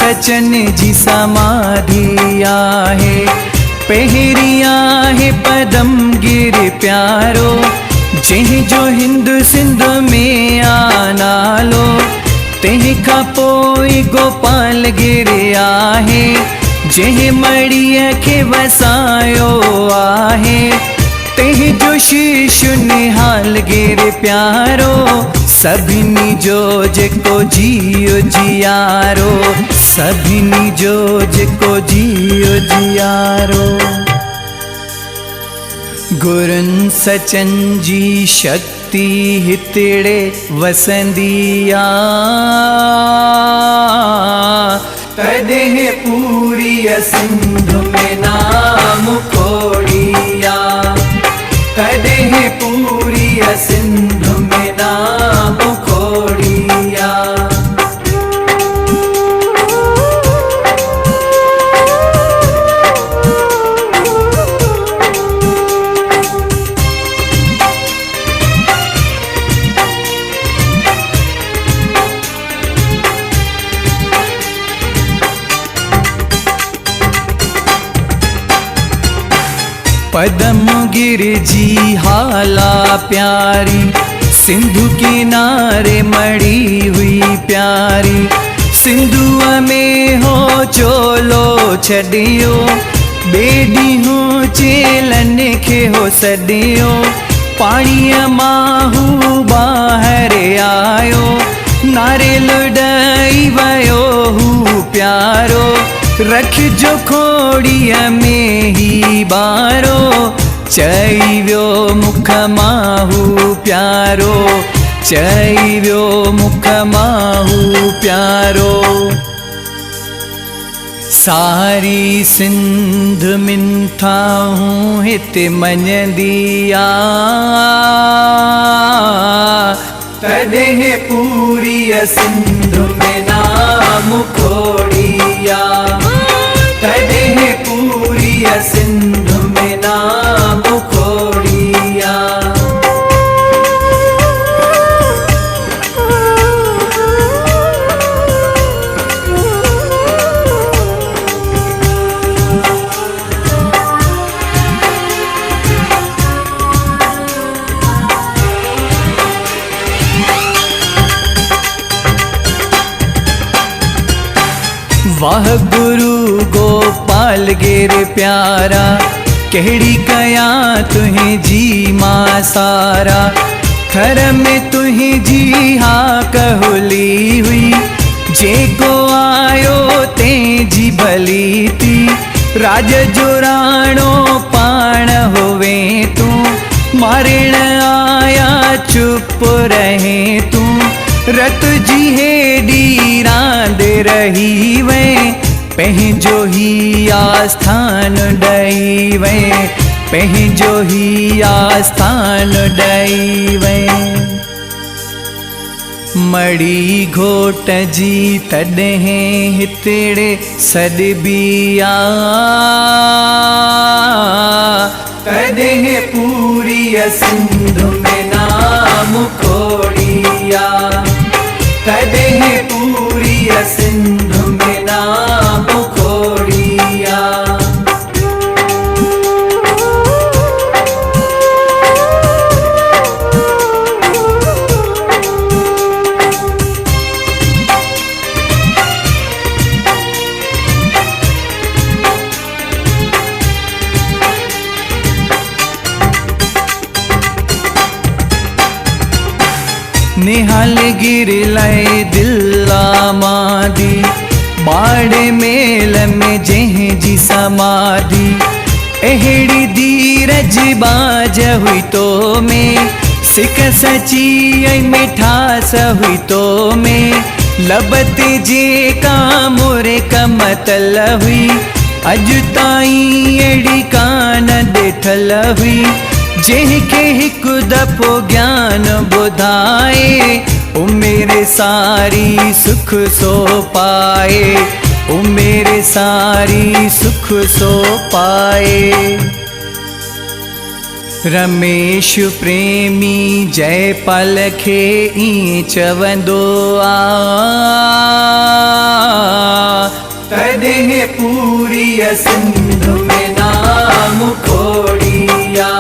सचन जी समाधि आहे। पहिरी आहे पदम गिर प्यारो, जंहिंजो हिंद सिंध में आनालो। तंहिंखां पोइ गोपाल गिर आहे, जंहिं मड़ीअ खे वसायो आहे। तंहिंजो शीश निहाल गिर प्यारो, सभिनी जो जेको जियो जियारो। सभिनी जो जेको जियो जियारो। गुरुनि सचन जी शक्ति हितड़े वसंदी आ, तॾहिं पूरी सिंध में नाम खोड़िया। तॾहिं पूरी सिंध में नाम खोड़िया। पदम गिर जी हाला प्यारी, सिंधु किनारे मड़ी हुई प्यारी। सिंधुअ में हो चोलो छड़ियो, बेडी हो चेलन खे हो सडियो। पाणीअ माहू बाहर आयो, नारेल ॾई वयो हू प्यारो। रखिजो खोड़ीअ में ही बारो, चई वियो मुख माहू प्यारो। चई वियो मुख माहू प्यारो। सारी सिंध मिंठाऊं हिते मञंदी आ, तॾहिं पूरी सिंध में नाम खोड़िया। तॾहिं पूरी सिंध में नाम खोड़िया। वाह गुरु गोपाल गिर प्यारा, कहिड़ी कया तुंहिंजी मां सारा। थर में तुंहिंजी हा कहुली हुई, जेको आयो तंहिंजी भली थी। राज जो राणो पाण होवे तूं, मारण आया चुप रहे तूं। रत जी हेडी रांद रही वे, पंहिंजो ही आस्थान ॾई वे। पंहिंजो ही आस्थान ॾई वे। मड़ी घोट जी तॾहिं हितड़े सॾबी आ, तॾहिं पूरी सिंध में नाम खोड़िया। तॾहिं पूरी सिंध में नाम खोड़िया। निहाल गिर लाए दिला मादी, बाड़े मेल में जंहिंजी समाधि। अहिड़ी धीरज बाज हुई तो में, सिक सची ऐं मिठास हुई तो में। लबत जेका मोरे कमतल हुई, अॼु ताईं अहिड़ी कान ॾिठल हुई। जंहिंखे हिकु दफ़ो ज्ञान ॿुधाए, उमेर सारी सुख सो पाए। उमेर सारी सुख सो पाए। रमेश प्रेमी जयपाल खे ई चवंदो आ, पूरी सिंधु में नाम खोड़िया,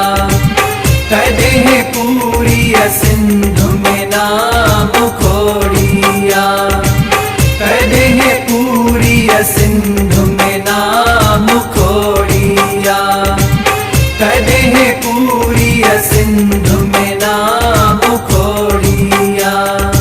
तदेह पूरी सिंधु में नाम खोड़िया, तदेह पूरी सिंधु में नाम खोड़िया, तदेह पूरी